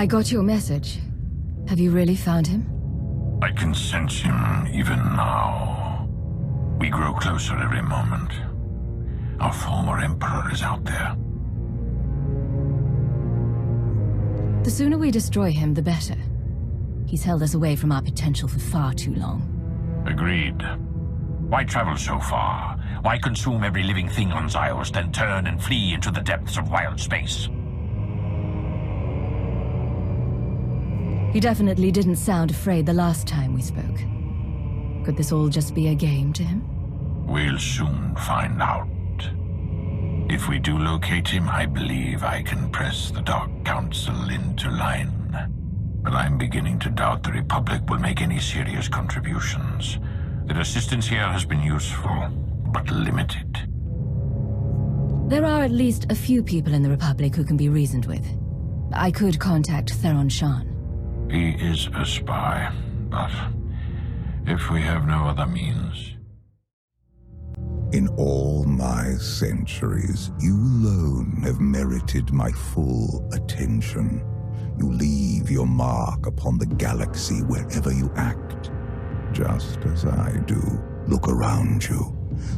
I got your message. Have you really found him? I can sense him even now. We grow closer every moment. Our former Emperor is out there. The sooner we destroy him, the better. He's held us away from our potential for far too long. Agreed. Why travel so far? Why consume every living thing on Zyos, then turn and flee into the depths of wild space? He definitely didn't sound afraid the last time we spoke. Could this all just be a game to him? We'll soon find out. If we do locate him, I believe I can press the Dark Council into line. But I'm beginning to doubt the Republic will make any serious contributions. Their assistance here has been useful, but limited. There are at least a few people in the Republic who can be reasoned with. I could contact Theron Shan. He is a spy, but if we have no other means... In all my centuries, you alone have merited my full attention. You leave your mark upon the galaxy wherever you act, just as I do. Look around you.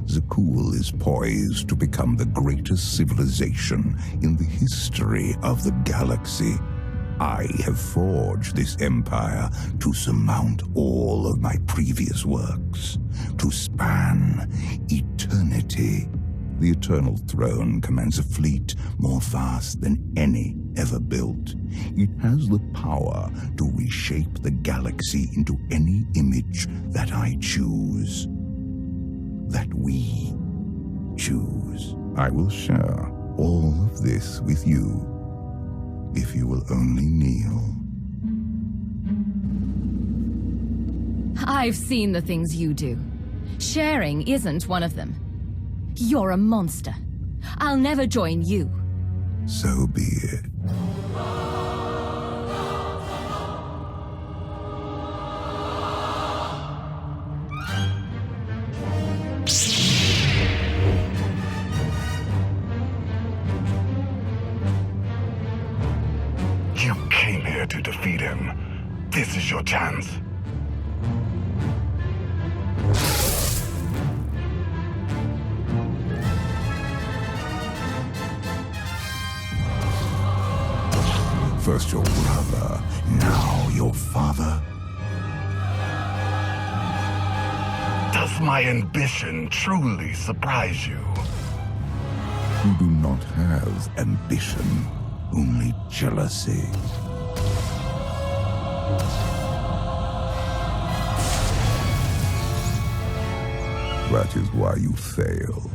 Zakuul is poised to become the greatest civilization in the history of the galaxy. I have forged this empire to surmount all of my previous works, to span eternity. The Eternal Throne commands a fleet more vast than any ever built. It has the power to reshape the galaxy into any image that I choose. That we choose. I will share all of this with you, if you will only kneel. I've seen the things you do. Sharing isn't one of them. You're a monster. I'll never join you. So be it. You came here to defeat him. This is your chance. First your brother, now your father. Does my ambition truly surprise you? You do not have ambition, only jealousy. That is why you fail.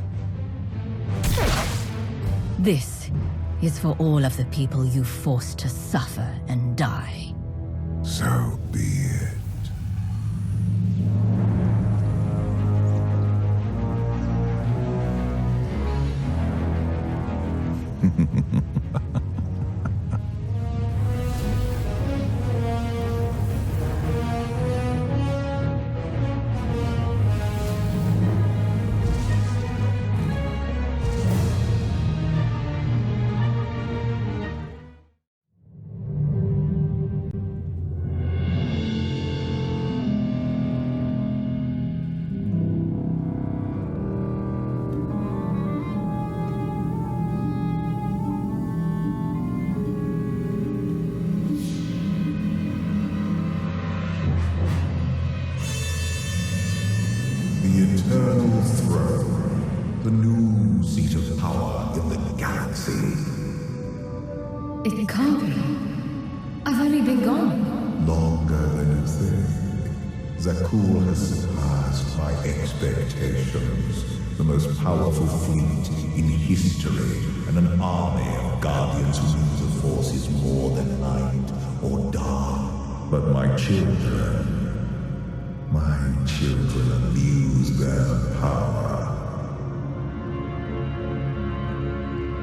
This is for all of the people you forced to suffer and die. So be it. Eternal Throne, the new seat of power in the galaxy. It can't be. I've only been gone. Longer than you think. Zakuul has surpassed my expectations. The most powerful fleet in history, and an army of guardians who knew the Force is more than light or dark. But my children abuse their power.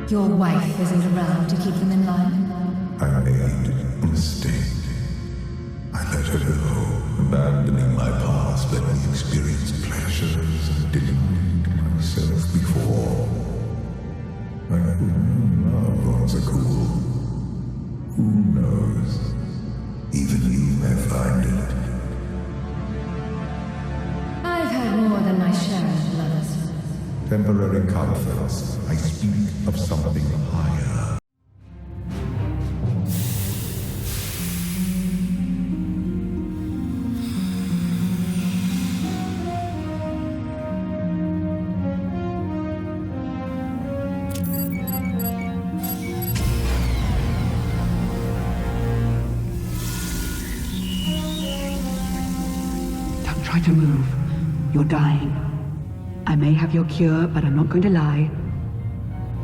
Your wife isn't around to keep them in line? I made a mistake. I let her go, abandoning my past, let me experience pleasures I didn't need myself before. I couldn't love on Zakuul. Who knows? Temporary comforts. I speak of something higher. Don't try to move. You're dying. I may have your cure, but I'm not going to lie.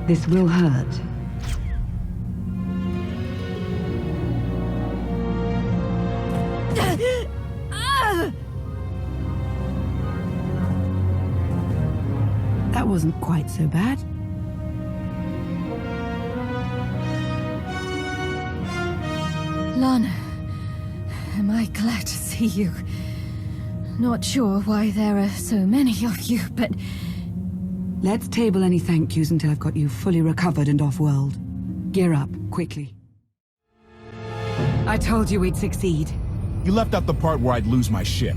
This will hurt. That wasn't quite so bad. Lana, am I glad to see you. Not sure why there are so many of you, but... Let's table any thank yous until I've got you fully recovered and off-world. Gear up, quickly. I told you we'd succeed. You left out the part where I'd lose my ship.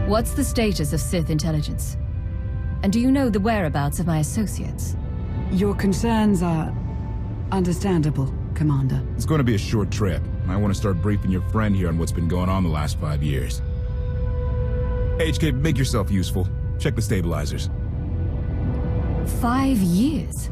What's the status of Sith intelligence? And do you know the whereabouts of my associates? Your concerns are understandable, Commander. It's going to be a short trip. I want to start briefing your friend here on what's been going on the last 5 years. HK, make yourself useful. Check the stabilizers. 5 years?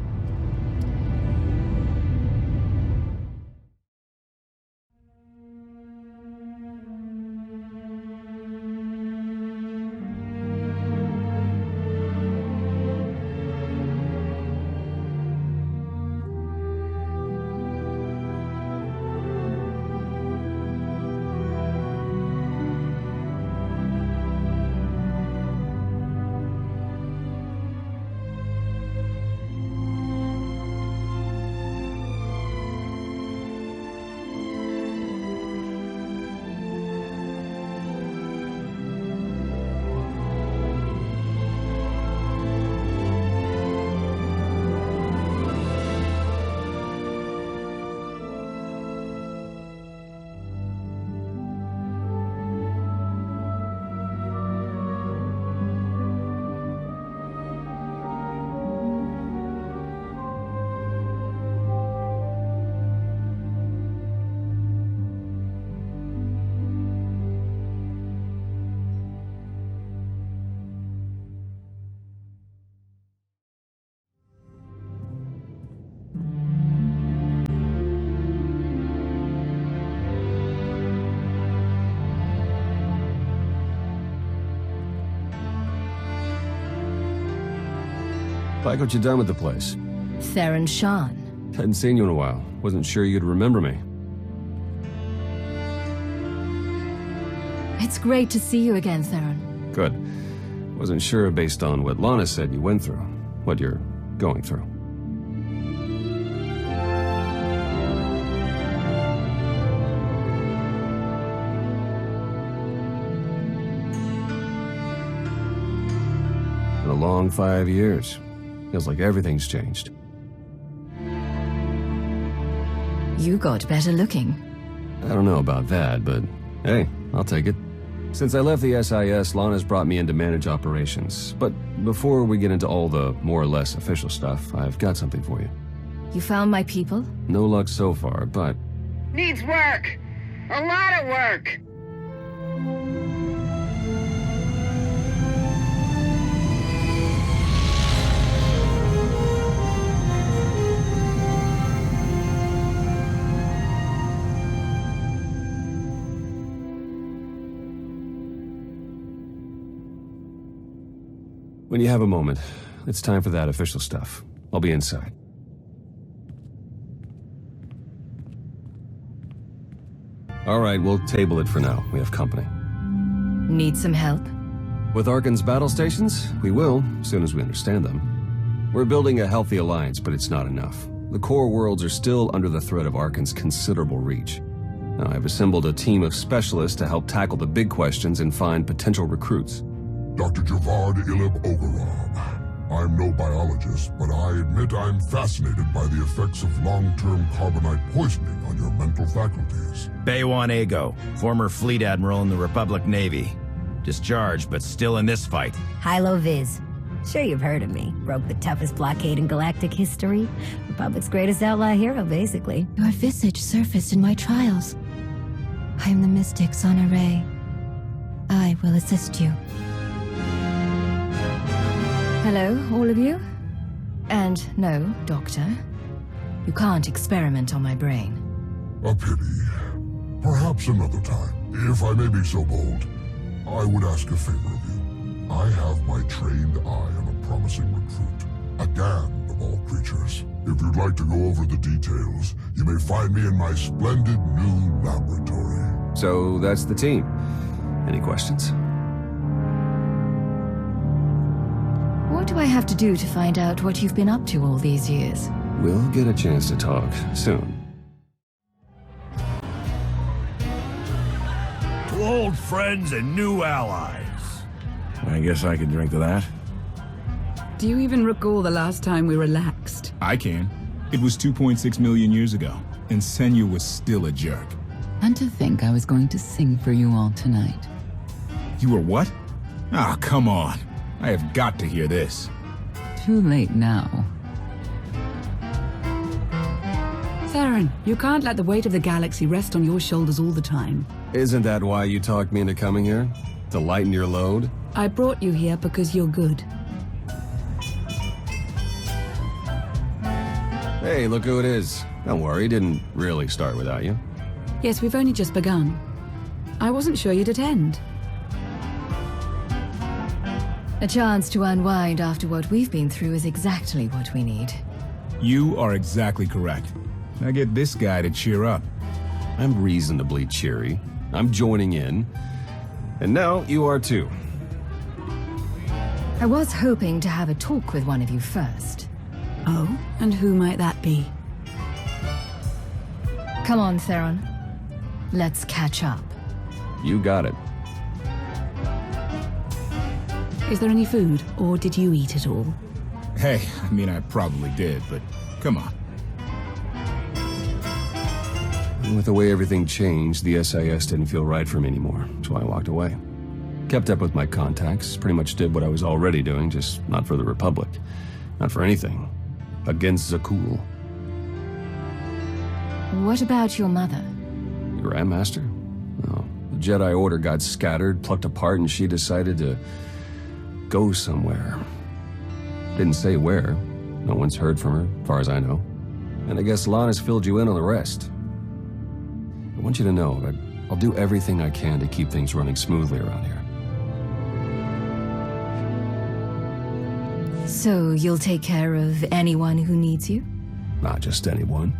Like what you done with the place? Theron Shan. Hadn't seen you in a while. Wasn't sure you'd remember me. It's great to see you again, Theron. Good. Wasn't sure based on what Lana said you went through. What you're going through. Been a long 5 years. Feels like everything's changed. You got better looking. I don't know about that, but hey, I'll take it. Since I left the SIS, Lana's brought me in to manage operations. But before we get into all the more or less official stuff, I've got something for you. You found my people? No luck so far, but... Needs work! A lot of work! When you have a moment, it's time for that official stuff. I'll be inside. All right, we'll table it for now. We have company. Need some help? With Arcann's battle stations? We will, as soon as we understand them. We're building a healthy alliance, but it's not enough. The core worlds are still under the threat of Arcann's considerable reach. Now, I've assembled a team of specialists to help tackle the big questions and find potential recruits. Dr. Javad Ilib Ogaram. I'm no biologist, but I admit I'm fascinated by the effects of long-term carbonite poisoning on your mental faculties. Baywan Ego, former fleet admiral in the Republic Navy. Discharged, but still in this fight. Hilo Viz. Sure you've heard of me. Broke the toughest blockade in galactic history. Republic's greatest outlaw hero, basically. Your visage surfaced in my trials. I am the Mystic's on array. I will assist you. Hello, all of you? And no, Doctor. You can't experiment on my brain. A pity. Perhaps another time. If I may be so bold, I would ask a favor of you. I have my trained eye on a promising recruit. A Gan of all creatures. If you'd like to go over the details, you may find me in my splendid new laboratory. So that's the team. Any questions? What do I have to do to find out what you've been up to all these years? We'll get a chance to talk soon. To old friends and new allies. I guess I can drink to that. Do you even recall the last time we relaxed? I can. It was 2.6 million years ago, and Senya was still a jerk. And to think I was going to sing for you all tonight. You were what? Ah, come on. I have got to hear this. Too late now. Theron, you can't let the weight of the galaxy rest on your shoulders all the time. Isn't that why you talked me into coming here? To lighten your load? I brought you here because you're good. Hey, look who it is. Don't worry, didn't really start without you. Yes, we've only just begun. I wasn't sure you'd attend. A chance to unwind after what we've been through is exactly what we need. You are exactly correct. Now get this guy to cheer up. I'm reasonably cheery. I'm joining in. And now you are too. I was hoping to have a talk with one of you first. Oh? And who might that be? Come on, Theron. Let's catch up. You got it. Is there any food, or did you eat it all? Hey, I mean, I probably did, but come on. With the way everything changed, the SIS didn't feel right for me anymore, so I walked away. Kept up with my contacts, pretty much did what I was already doing, just not for the Republic. Not for anything. Against Zakul. What about your mother? The Grandmaster? Oh, the Jedi Order got scattered, plucked apart, and she decided to go somewhere. Didn't say where. No one's heard from her, as far as I know. And I guess Lon has filled you in on the rest. I want you to know that I'll do everything I can to keep things running smoothly around here. So you'll take care of anyone who needs you? Not just anyone.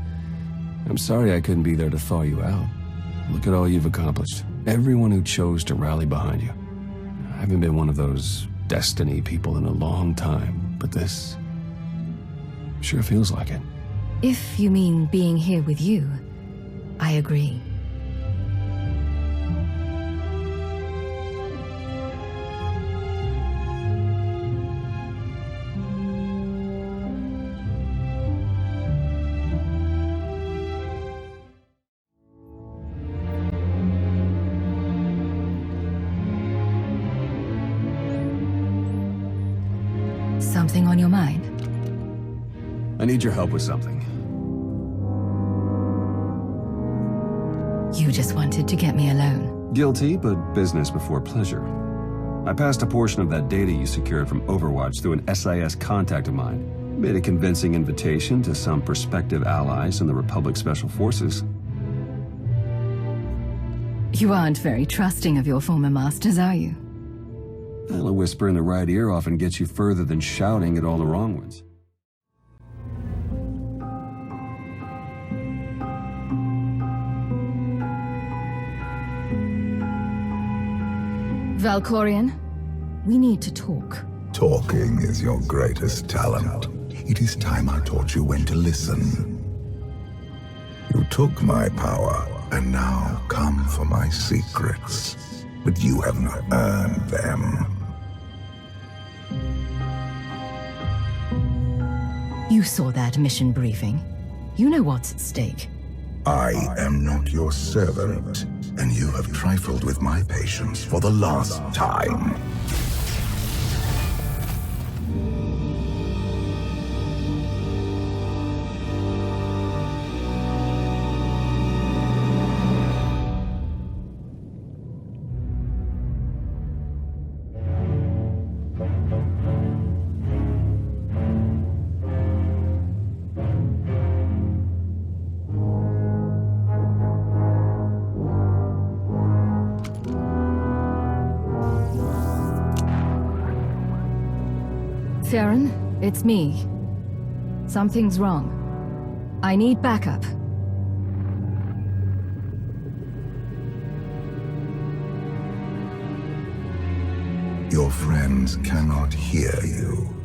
I'm sorry I couldn't be there to thaw you out. Look at all you've accomplished. Everyone who chose to rally behind you. I haven't been one of those destiny people in a long time, but this sure feels like it. If you mean being here with you, I agree. Something on your mind? I need your help with something. You just wanted to get me alone. Guilty, but business before pleasure. I passed a portion of that data you secured from Overwatch through an SIS contact of mine. Made a convincing invitation to some prospective allies in the Republic Special Forces. You aren't very trusting of your former masters, are you? Well, a whisper in the right ear often gets you further than shouting at all the wrong ones. Valkorion, we need to talk. Talking is your greatest talent. It is time I taught you when to listen. You took my power, and now come for my secrets. But you have not earned them. You saw that mission briefing. You know what's at stake. I am not your servant, And you have trifled with my patience for the last time. Theron, it's me. Something's wrong. I need backup. Your friends cannot hear you.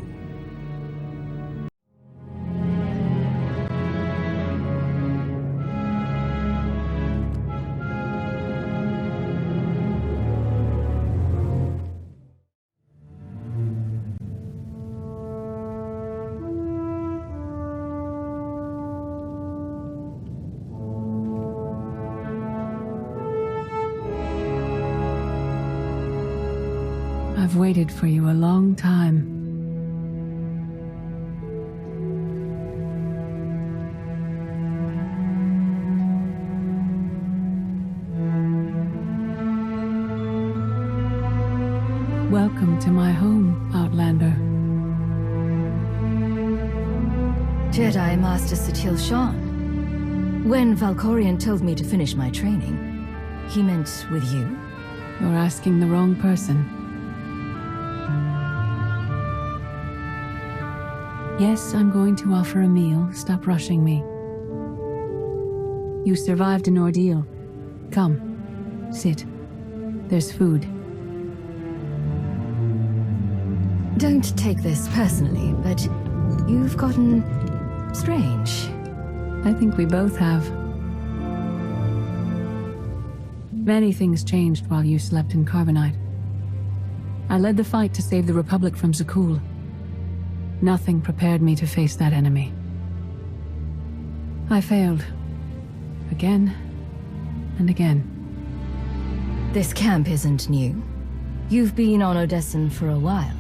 I've waited for you a long time. Welcome to my home, Outlander. Jedi Master Satele Shan. When Valkorion told me to finish my training, he meant with you? You're asking the wrong person. Yes, I'm going to offer a meal. Stop rushing me. You survived an ordeal. Come, sit. There's food. Don't take this personally, but you've gotten strange. I think we both have. Many things changed while you slept in Carbonite. I led the fight to save the Republic from Zakul. Nothing prepared me to face that enemy. I failed. Again and again. This camp isn't new. You've been on Odessen for a while.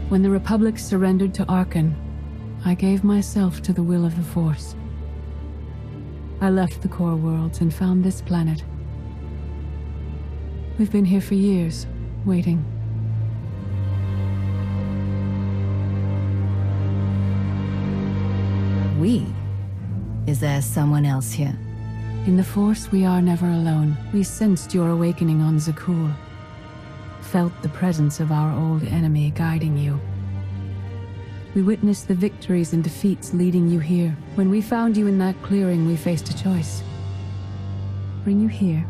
When the Republic surrendered to Arcann, I gave myself to the will of the Force. I left the core worlds and found this planet. We've been here for years, waiting. We? Is there someone else here? In the Force, we are never alone. We sensed your awakening on Zakul. Felt the presence of our old enemy guiding you. We witnessed the victories and defeats leading you here. When we found you in that clearing, we faced a choice. Bring you here,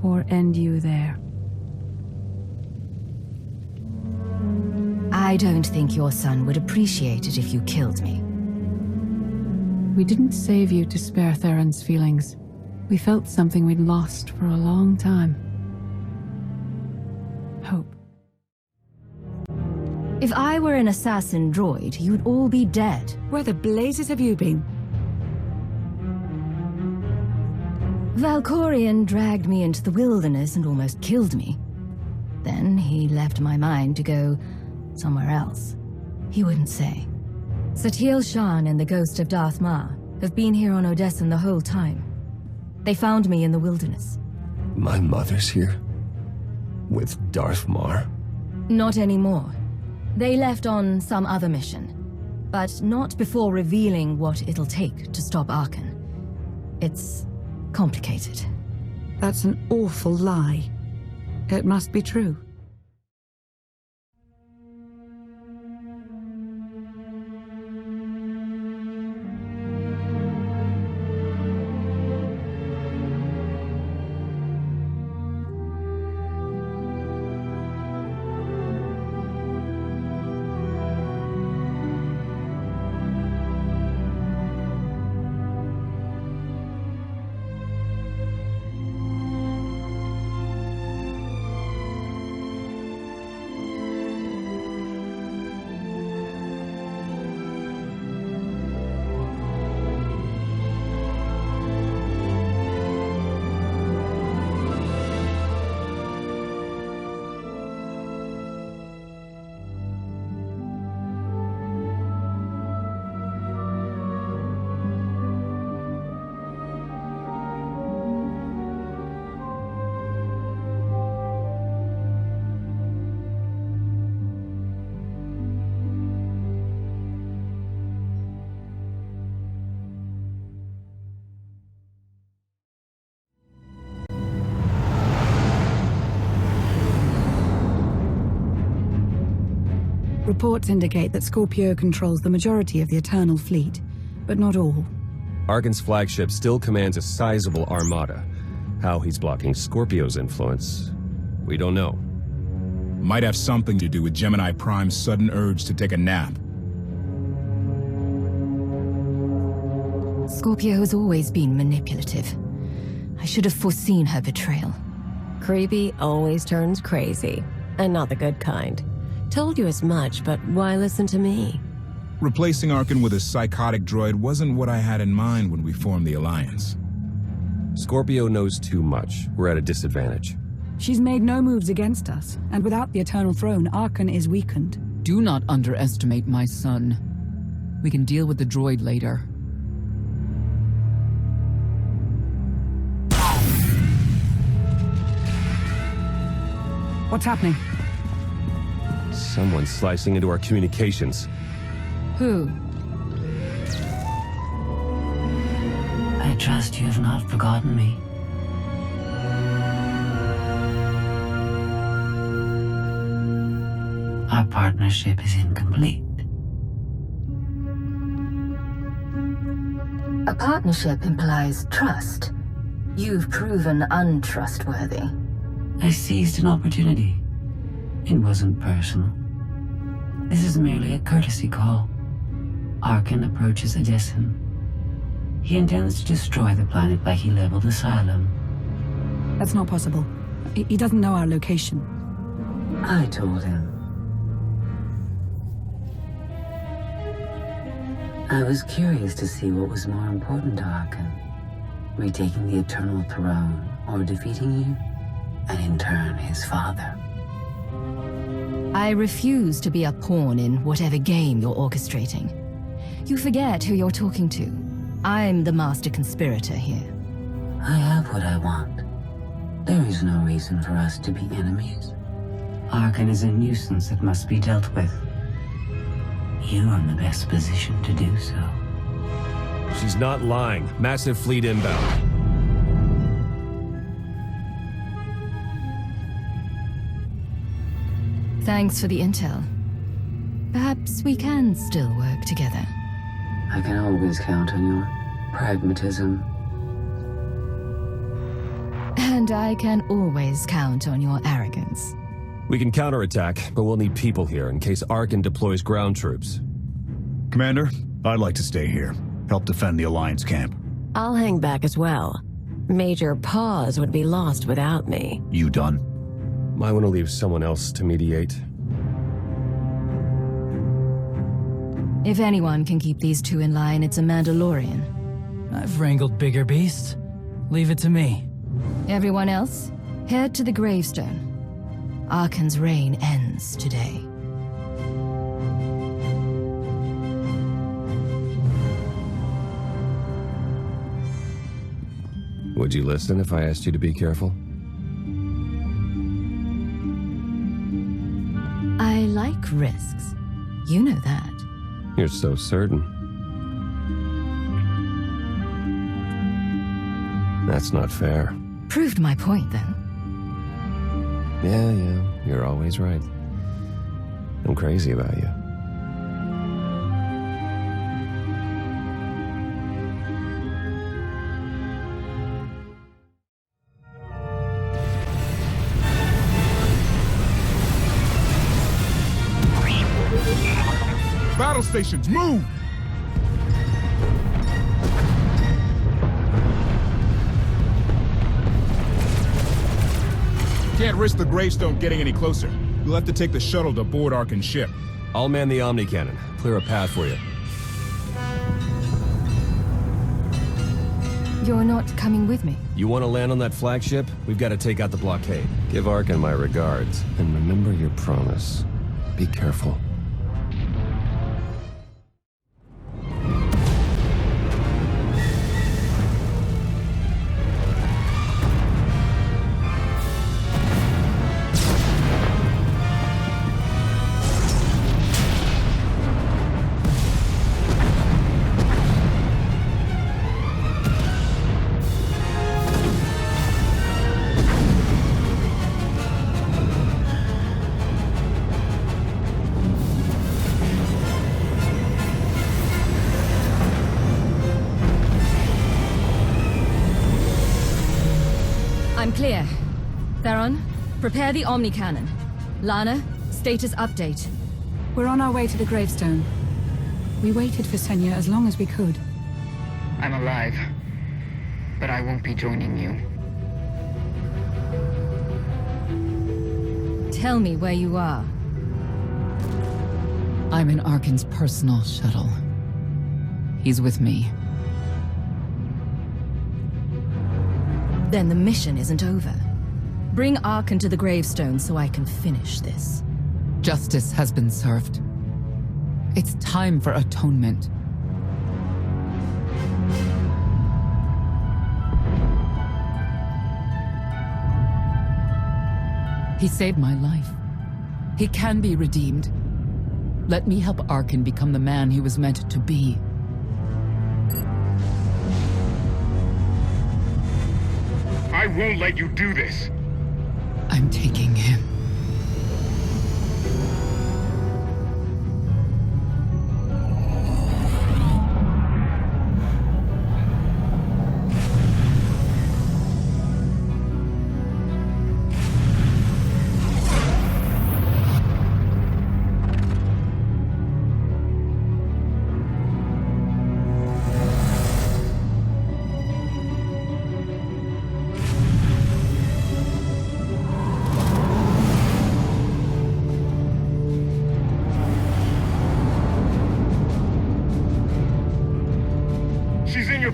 or end you there. I don't think your son would appreciate it if you killed me. We didn't save you to spare Theron's feelings. We felt something we'd lost for a long time. Hope. If I were an assassin droid, you'd all be dead. Where the blazes have you been? Valkorion dragged me into the wilderness and almost killed me. Then he left my mind to go somewhere else. He wouldn't say. Satele Shan and the ghost of Darth Ma have been here on Odessen the whole time. They found me in the wilderness. My mother's here? With Darth Mar? Not anymore. They left on some other mission. But not before revealing what it'll take to stop Arcann. It's complicated. That's an awful lie. It must be true. Reports indicate that Scorpio controls the majority of the Eternal Fleet, but not all. Arcann's flagship still commands a sizable armada. How he's blocking Scorpio's influence, we don't know. Might have something to do with Gemini Prime's sudden urge to take a nap. Scorpio has always been manipulative. I should have foreseen her betrayal. Creepy always turns crazy, and not the good kind. Told you as much, but why listen to me? Replacing Arcann with a psychotic droid wasn't what I had in mind when we formed the Alliance. Scorpio knows too much. We're at a disadvantage. She's made no moves against us, and without the Eternal Throne, Arcann is weakened. Do not underestimate my son. We can deal with the droid later. What's happening? Someone's slicing into our communications. Who? I trust you have not forgotten me. Our partnership is incomplete. A partnership implies trust. You've proven untrustworthy. I seized an opportunity. It wasn't personal. This is merely a courtesy call. Arcann approaches Odessen. He intends to destroy the planet like he leveled Asylum. That's not possible. He doesn't know our location. I told him. I was curious to see what was more important to Arcann. Retaking the Eternal Throne, or defeating you, and in turn his father. I refuse to be a pawn in whatever game you're orchestrating. You forget who you're talking to. I'm the master conspirator here. I have what I want. There is no reason for us to be enemies. Arcann is a nuisance that must be dealt with. You are in the best position to do so. She's not lying. Massive fleet inbound. Thanks for the intel. Perhaps we can still work together. I can always count on your pragmatism. And I can always count on your arrogance. We can counterattack, but we'll need people here in case Arcann deploys ground troops. Commander, I'd like to stay here. Help defend the Alliance camp. I'll hang back as well. Major Pause would be lost without me. You done? Might want to leave someone else to mediate. If anyone can keep these two in line, it's a Mandalorian. I've wrangled bigger beasts. Leave it to me. Everyone else, head to the gravestone. Arcann's reign ends today. Would you listen if I asked you to be careful? I like risks. You know that. You're so certain. That's not fair. Proved my point, though. Yeah, you're always right. I'm crazy about you. Battle stations, move! Can't risk the gravestone getting any closer. You'll have to take the shuttle to board Arcann's ship. I'll man the Omni Cannon. Clear a path for you. You're not coming with me. You want to land on that flagship? We've got to take out the blockade. Give Arcann my regards. And remember your promise. Be careful. Clear. Theron, prepare the Omni Cannon. Lana, status update. We're on our way to the gravestone. We waited for Senya as long as we could. I'm alive, but I won't be joining you. Tell me where you are. I'm in Arcann's personal shuttle. He's with me. Then the mission isn't over. Bring Arcann to the gravestone so I can finish this. Justice has been served. It's time for atonement. He saved my life. He can be redeemed. Let me help Arcann become the man he was meant to be. I won't let you do this. I'm taking him.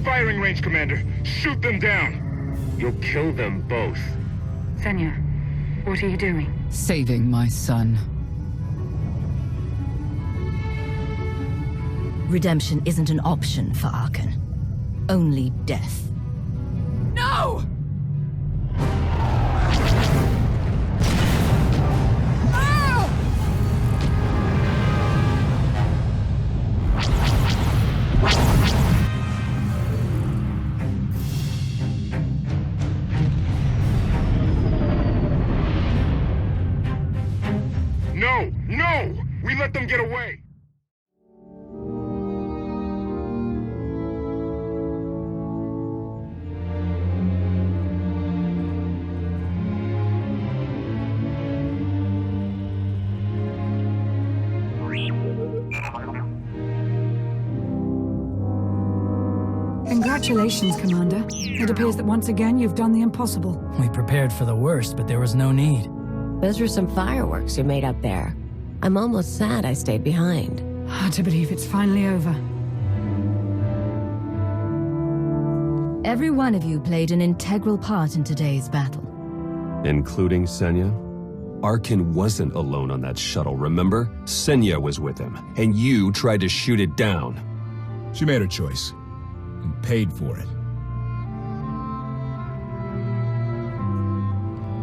Firing range, Commander. Shoot them down. You'll kill them both. Senya, what are you doing? Saving my son. Redemption isn't an option for Arcann. Only death. No! No! We let them get away! Congratulations, Commander. It appears that once again you've done the impossible. We prepared for the worst, but there was no need. Those were some fireworks you made up there. I'm almost sad I stayed behind. Hard to believe it's finally over. Every one of you played an integral part in today's battle. Including Senya? Arcann wasn't alone on that shuttle, remember? Senya was with him, and you tried to shoot it down. She made her choice, and paid for it.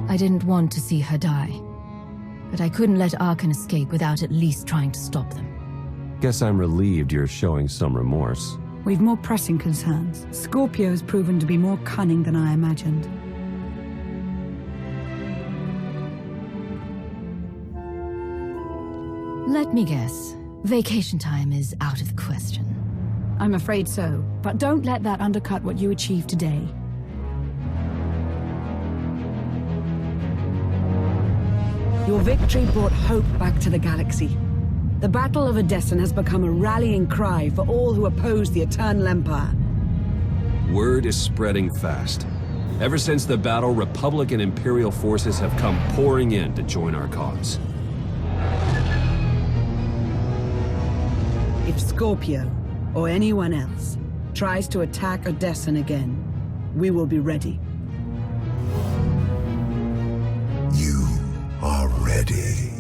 I didn't want to see her die, but I couldn't let Arcann escape without at least trying to stop them. Guess I'm relieved you're showing some remorse. We've more pressing concerns. Scorpio has proven to be more cunning than I imagined. Let me guess. Vacation time is out of the question. I'm afraid so, but don't let that undercut what you achieved today. Your victory brought hope back to the galaxy. The Battle of Odessen has become a rallying cry for all who oppose the Eternal Empire. Word is spreading fast. Ever since the battle, Republic and Imperial forces have come pouring in to join our cause. If Scorpio, or anyone else, tries to attack Odessen again, we will be ready. You are ready.